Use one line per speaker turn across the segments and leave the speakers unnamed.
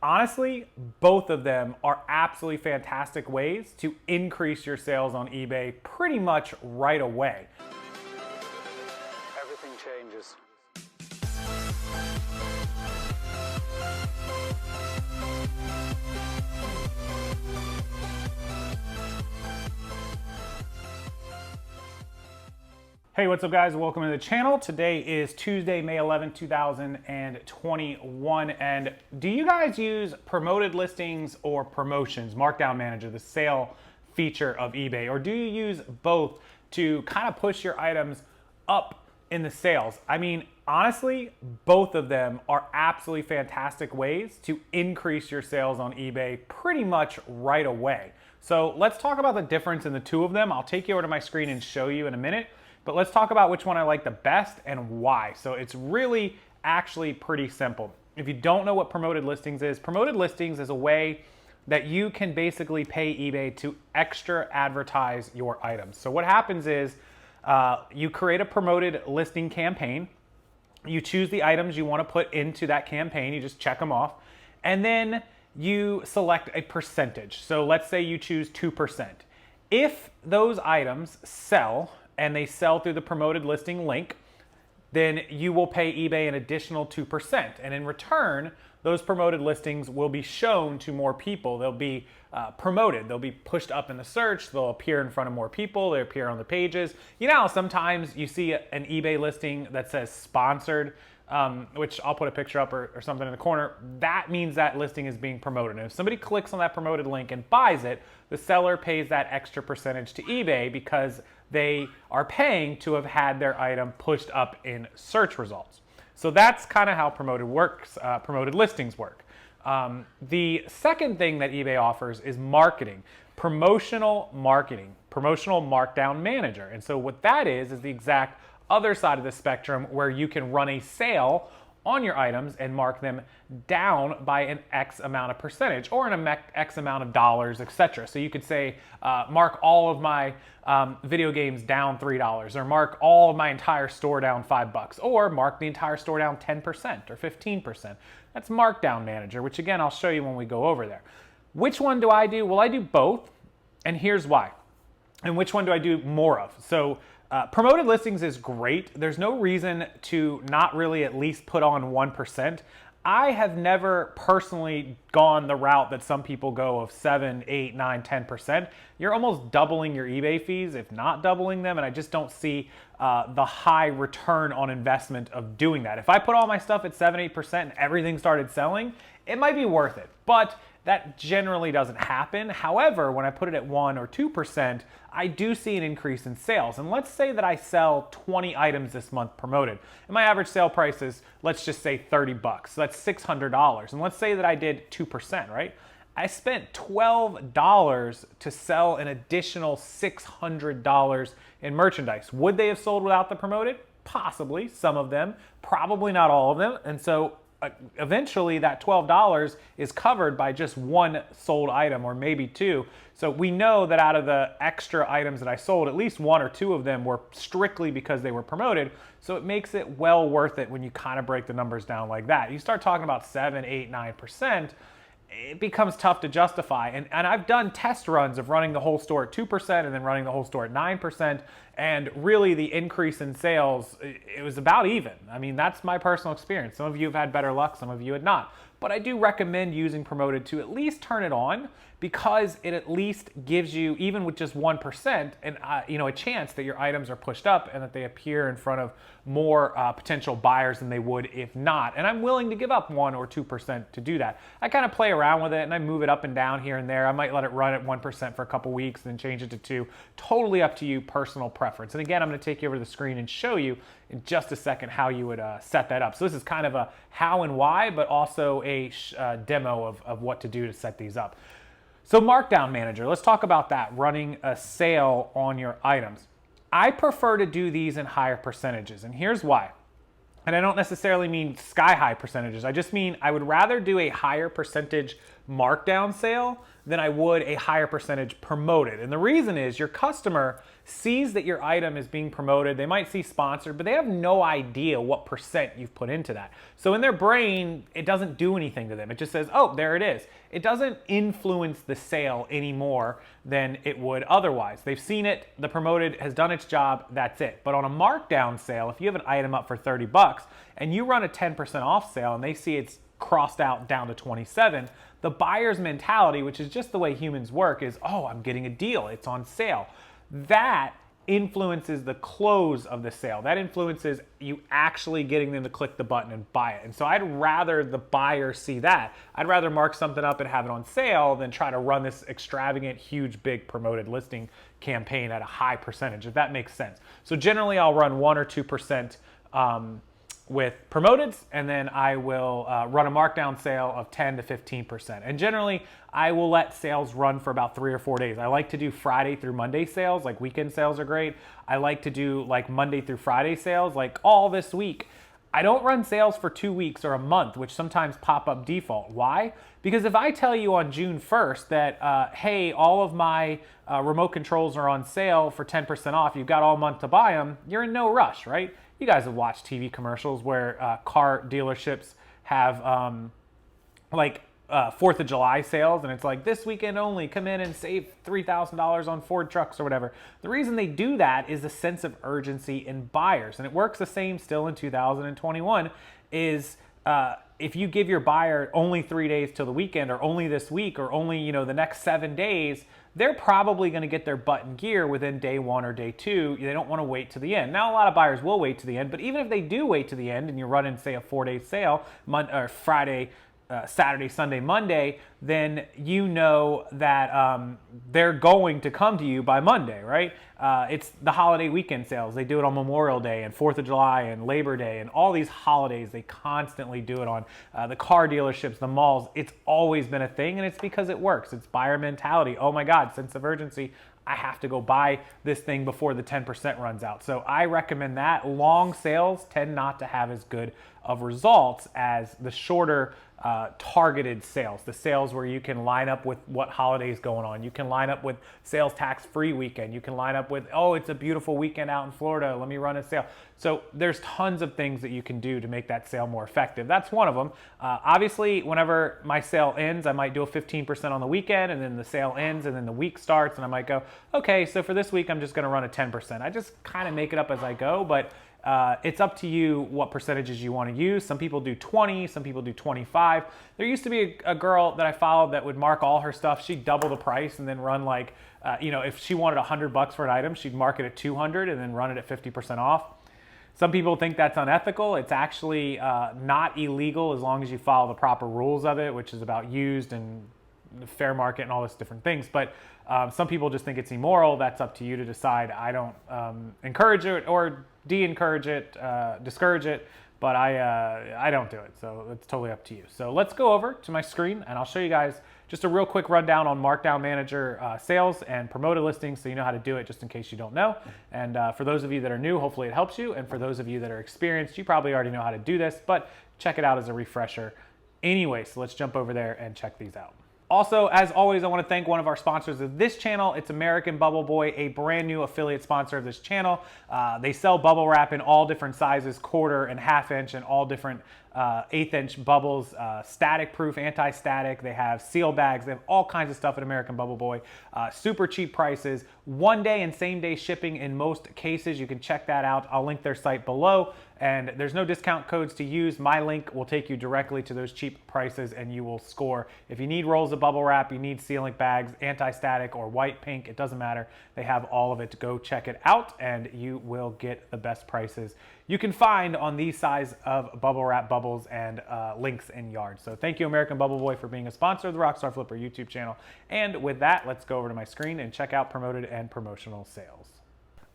Honestly, both of them are absolutely fantastic ways to increase your sales on eBay pretty much right away.
Everything changes.
Hey, what's up guys? Welcome to the channel. Today is Tuesday, May 11, 2021. And do you guys use promoted listings or promotions, Markdown Manager, the sale feature of eBay? Or do you use both to kind of push your items up in the sales? I mean, honestly, both of them are absolutely fantastic ways to increase your sales on eBay pretty much right away. So let's talk about the difference in the two of them. I'll take you over to my screen and show you in a minute. But let's talk about which one I like the best and why. So it's really actually pretty simple. If you don't know what promoted listings is a way that you can basically pay eBay to extra advertise your items. So what happens is you create a promoted listing campaign. You choose the items you want to put into that campaign. You just check them off. And then you select a percentage. So let's say you choose 2%. If those items sell, and they sell through the promoted listing link, then you will pay eBay an additional 2%. And in return, those promoted listings will be shown to more people. They'll be promoted. They'll be pushed up in the search. They'll appear in front of more people. They appear on the pages. You know how sometimes you see an eBay listing that says sponsored, which I'll put a picture up or something in the corner. That means that listing is being promoted. And if somebody clicks on that promoted link and buys it, the seller pays that extra percentage to eBay because they are paying to have had their item pushed up in search results. So that's kind of how promoted listings work. The second thing that eBay offers is marketing, promotional markdown manager. And so what that is the exact other side of the spectrum where you can run a sale on your items and mark them down by an X amount of percentage or an X amount of dollars, etc. So you could say, mark all of my video games down $3, or mark all of my entire store down $5, or mark the entire store down 10% or 15%. That's Markdown Manager, which again, I'll show you when we go over there. Which one do I do? Well, I do both, and here's why. And which one do I do more of? So promoted listings is great. There's no reason to not really at least put on 1%. I have never personally gone the route that some people go of 7, 8, 9, 10%. You're almost doubling your eBay fees, if not doubling them, and I just don't see the high return on investment of doing that. If I put all my stuff at 7, 8% and everything started selling, it might be worth it. But that generally doesn't happen. However, when I put it at 1 or 2%, I do see an increase in sales. And let's say that I sell 20 items this month promoted. And my average sale price is, let's just say $30. So that's $600. And let's say that I did 2%, right? I spent $12 to sell an additional $600 in merchandise. Would they have sold without the promoted? Possibly, some of them, probably not all of them. And so eventually that $12 is covered by just one sold item or maybe two. So we know that out of the extra items that I sold, at least 1 or 2 of them were strictly because they were promoted. So it makes it well worth it when you kind of break the numbers down like that. You start talking about 7, 8, 9%, it becomes tough to justify. And I've done test runs of running the whole store at 2% and then running the whole store at 9%. And really the increase in sales, it was about even. I mean, that's my personal experience. Some of you have had better luck, some of you had not. But I do recommend using promoted to at least turn it on, because it at least gives you, even with just 1%, a chance that your items are pushed up and that they appear in front of more potential buyers than they would if not. And I'm willing to give up 1 or 2% to do that. I kind of play around with it and I move it up and down here and there. I might let it run at 1% for a couple weeks and then change it to 2. Totally up to you, personal preference. And again, I'm going to take you over to the screen and show you in just a second how you would set that up. So this is kind of a how and why, but also a demo of what to do to set these up. So Markdown Manager, let's talk about that, running a sale on your items. I prefer to do these in higher percentages, and here's why. And I don't necessarily mean sky high percentages. I just mean I would rather do a higher percentage markdown sale than I would a higher percentage promoted. And the reason is your customer sees that your item is being promoted. They might see sponsored, but they have no idea what percent you've put into that. So in their brain, it doesn't do anything to them. It just says, oh, there it is. It doesn't influence the sale any more than it would otherwise. They've seen it, the promoted has done its job, that's it. But on a markdown sale, if you have an item up for 30 bucks and you run a 10% off sale and they see it's crossed out down to 27, the buyer's mentality, which is just the way humans work, is, oh, I'm getting a deal, it's on sale. That influences the close of the sale. That influences you actually getting them to click the button and buy it. And so I'd rather the buyer see that. I'd rather mark something up and have it on sale than try to run this extravagant, huge, big promoted listing campaign at a high percentage, if that makes sense. So generally I'll run 1 or 2% with promoteds, and then I will run a markdown sale of 10 to 15%. And generally, I will let sales run for about 3 or 4 days. I like to do Friday through Monday sales, like weekend sales are great. I like to do like Monday through Friday sales, like all this week. I don't run sales for 2 weeks or a month, which sometimes pop up default. Why? Because if I tell you on June 1st that, hey, all of my remote controls are on sale for 10% off, you've got all month to buy them, you're in no rush, right? You guys have watched TV commercials where car dealerships have 4th of July sales, and it's like, this weekend only, come in and save $3,000 on Ford trucks or whatever. The reason they do that is a sense of urgency in buyers, and it works the same still in 2021, is if you give your buyer only 3 days till the weekend, or only this week, or only the next 7 days, they're probably going to get their butt in gear within day 1 or day 2. They don't want to wait to the end. Now, a lot of buyers will wait to the end, but even if they do wait to the end and you're running, say, a 4-day sale, Friday, Saturday, Sunday, Monday, then you know that they're going to come to you by Monday, right? It's the holiday weekend sales. They do it on Memorial Day and 4th of July and Labor Day and all these holidays. They constantly do it on the car dealerships, the malls. It's always been a thing, and it's because it works. It's buyer mentality. Oh my God, sense of urgency. I have to go buy this thing before the 10% runs out. So I recommend that. Long sales tend not to have as good of results as the shorter targeted sales, the sales where you can line up with what holiday is going on. You can line up with sales tax free weekend. You can line up with, oh, it's a beautiful weekend out in Florida, let me run a sale. So there's tons of things that you can do to make that sale more effective. That's one of them. Obviously, whenever my sale ends, I might do a 15% on the weekend, and then the sale ends, and then the week starts, and I might go, okay, so for this week, I'm just gonna run a 10%. I just kind of make it up as I go, but it's up to you what percentages you want to use. Some people do 20, some people do 25. There used to be a girl that I followed that would mark all her stuff. She'd double the price and then run like, if she wanted $100 for an item, she'd mark it at 200 and then run it at 50% off. Some people think that's unethical. It's actually not illegal as long as you follow the proper rules of it, which is about used and the fair market and all this different things. But some people just think it's immoral. That's up to you to decide. I don't encourage it or de-encourage it, discourage it, but I don't do it. So it's totally up to you. So let's go over to my screen and I'll show you guys just a real quick rundown on Markdown Manager sales and promoted listings so you know how to do it just in case you don't know. And for those of you that are new, hopefully it helps you. And for those of you that are experienced, you probably already know how to do this, but check it out as a refresher. Anyway, so let's jump over there and check these out. Also, as always, I want to thank one of our sponsors of this channel. It's American Bubble Boy, a brand new affiliate sponsor of this channel. They sell bubble wrap in all different sizes, 1/4 and 1/2 inch, and all different 1/8 inch bubbles, static proof, anti-static. They have seal bags. They have all kinds of stuff at American Bubble Boy. Super cheap prices, 1-day and same-day shipping in most cases. You can check that out. I'll link their site below. And there's no discount codes to use. My link will take you directly to those cheap prices and you will score. If you need rolls of bubble wrap, you need sealing bags, anti-static or white, pink, it doesn't matter. They have all of it. Go check it out and you will get the best prices you can find on these size of bubble wrap bubbles and links in yards. So thank you, American Bubble Boy, for being a sponsor of the Rockstarflipper YouTube channel. And with that, let's go over to my screen and check out promoted and promotional sales.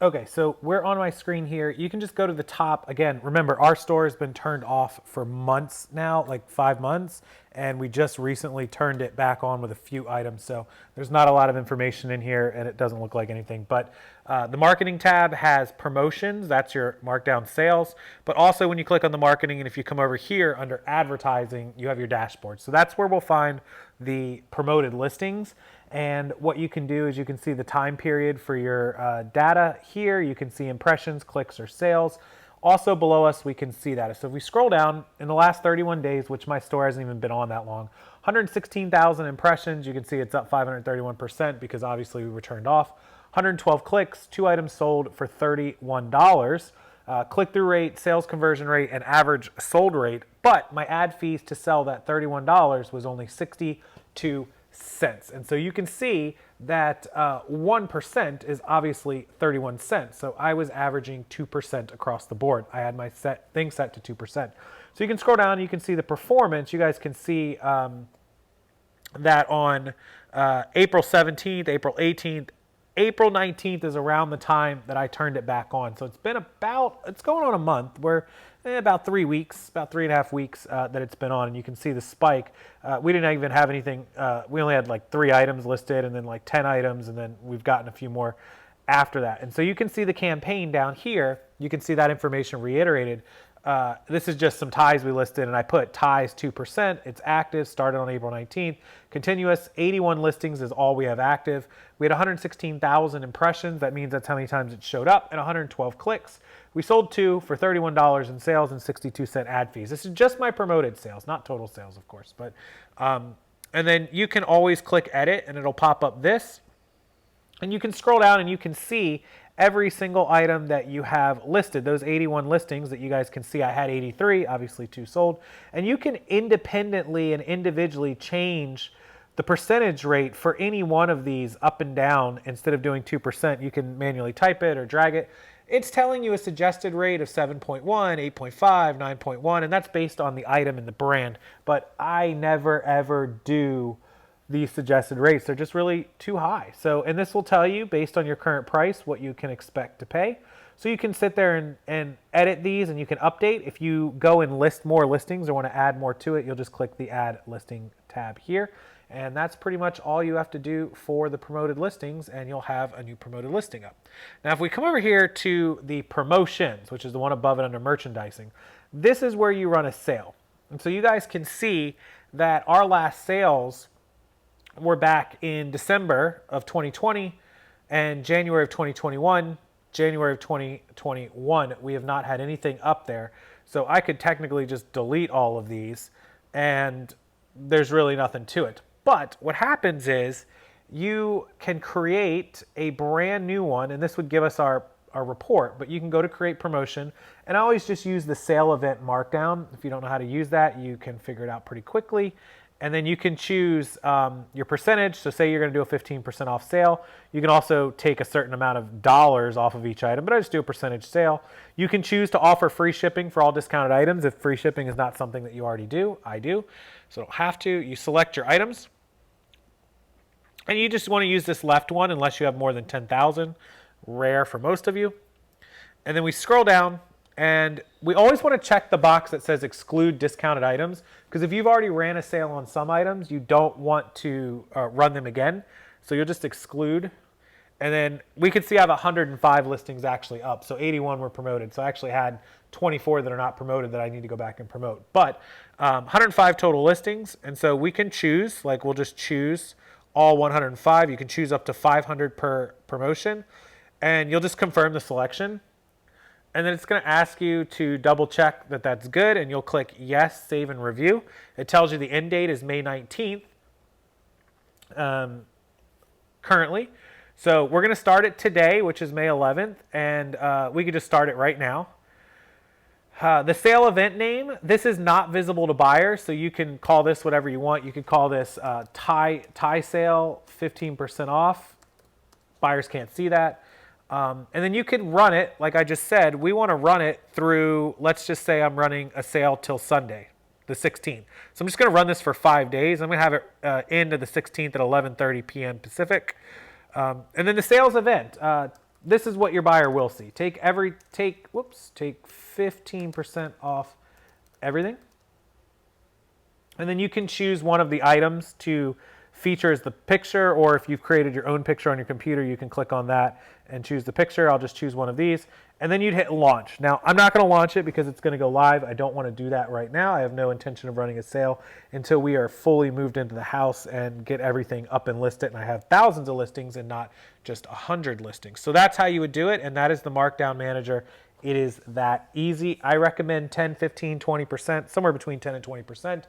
Okay, so we're on my screen here. You can just go to the top. Again, remember, our store has been turned off for months now, like 5 months, and we just recently turned it back on with a few items. So there's not a lot of information in here, and it doesn't look like anything. But the marketing tab has promotions. That's your markdown sales. But also when you click on the marketing, and if you come over here under advertising, you have your dashboard. So that's where we'll find the promoted listings. And what you can do is you can see the time period for your data here. You can see impressions, clicks, or sales. Also below us, we can see that. So if we scroll down, in the last 31 days, which my store hasn't even been on that long, 116,000 impressions. You can see it's up 531% because obviously we were turned off. 112 clicks, 2 items sold for $31. Click-through rate, sales conversion rate, and average sold rate. But my ad fees to sell that $31 was only 62 cents. And so you can see that 1% is obviously 31 cents. So I was averaging 2% across the board. I had my thing set to 2%. So you can scroll down, you can see the performance. You guys can see that on April 17th, April 18th, April 19th is around the time that I turned it back on. So it's been it's going on a month. We're about 3 weeks, about 3.5 weeks that it's been on. And you can see the spike. We didn't even have anything. We only had like 3 items listed and then like 10 items. And then we've gotten a few more after that. And so you can see the campaign down here. You can see that information reiterated. This is just some ties we listed, and I put ties 2%. It's active, started on April 19th. Continuous, 81 listings is all we have active. We had 116,000 impressions. That means that's how many times it showed up, and 112 clicks. We sold 2 for $31 in sales and 62-cent ad fees. This is just my promoted sales, not total sales, of course. But and then you can always click edit, and it'll pop up this. And you can scroll down, and you can see every single item that you have listed, those 81 listings that you guys can see. I had 83, obviously 2 sold. And you can independently and individually change the percentage rate for any one of these up and down. Instead of doing 2%, you can manually type it or drag it. It's telling you a suggested rate of 7.1, 8.5, 9.1, and that's based on the item and the brand. But I never, ever do these suggested rates. They're just really too high. So, and this will tell you based on your current price what you can expect to pay. So you can sit there and edit these, and you can update. If you go and list more listings or want to add more to it, you'll just click the add listing tab here. And that's pretty much all you have to do for the promoted listings, and you'll have a new promoted listing up. Now, if we come over here to the promotions, which is the one above it under merchandising, this is where you run a sale. And so you guys can see that our last sales were back in December of 2020 and January of 2021, January of 2021. We have not had anything up there. So I could technically just delete all of these, and there's really nothing to it. But what happens is you can create a brand new one, and this would give us our report, but you can go to create promotion, and I always just use the sale event markdown. If you don't know how to use that, you can figure it out pretty quickly. And then you can choose your percentage. So say you're going to do a 15% off sale. You can also take a certain amount of dollars off of each item, but I just do a percentage sale. You can choose to offer free shipping for all discounted items. If free shipping is not something that you already do, I do. So don't have to. You select your items. And you just want to use this left one unless you have more than 10,000. Rare for most of you. And then we scroll down. And we always want to check the box that says exclude discounted items, because if you've already ran a sale on some items, you don't want to run them again. So you'll just exclude. And then we can see I have 105 listings actually up. So 81 were promoted. So I actually had 24 that are not promoted that I need to go back and promote. But 105 total listings. And so we can choose, like we'll just choose all 105. You can choose up to 500 per promotion. And you'll just confirm the selection. And then it's going to ask you to double check that that's good, and you'll click yes, save, and review. It tells you the end date is May 19th currently. So we're going to start it today, which is May 11th, and we could just start it right now. The sale event name, this is not visible to buyers, so you can call this whatever you want. You could call this tie sale 15% off. Buyers can't see that. And then you could run it, like I just said, we want to run it through, let's just say I'm running a sale till Sunday, the 16th. So I'm just going to run this for 5 days. I'm going to have it end of the 16th at 11:30 p.m. Pacific. And then the sales event, this is what your buyer will see. Take 15% off everything. And then you can choose one of the items to feature as the picture, or if you've created your own picture on your computer, you can click on that and choose the picture. I'll just choose one of these. And then you'd hit launch. Now, I'm not going to launch it because it's going to go live. I don't want to do that right now. I have no intention of running a sale until we are fully moved into the house and get everything up and listed. And I have thousands of listings and not just 100 listings. So that's how you would do it. And that is the Markdown Manager. It is that easy. I recommend 10, 15, 20%, somewhere between 10 and 20%.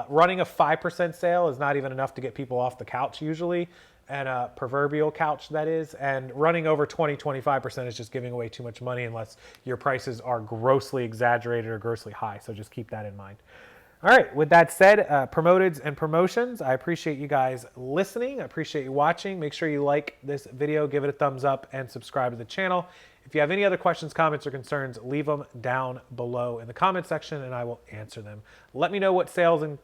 Running a 5% sale is not even enough to get people off the couch usually, and a proverbial couch that is. And running over 20, 25% is just giving away too much money unless your prices are grossly exaggerated or grossly high. So just keep that in mind. All right, with that said, promoteds and promotions, I appreciate you guys listening. I appreciate you watching. Make sure you like this video, give it a thumbs up, and subscribe to the channel. If you have any other questions, comments, or concerns, leave them down below in the comment section and I will answer them. Let me know what sales and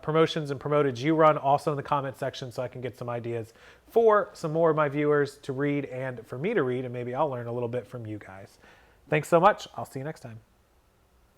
promotions and promoteds you run also in the comment section so I can get some ideas for some more of my viewers to read and for me to read, and maybe I'll learn a little bit from you guys. Thanks so much. I'll see you next time.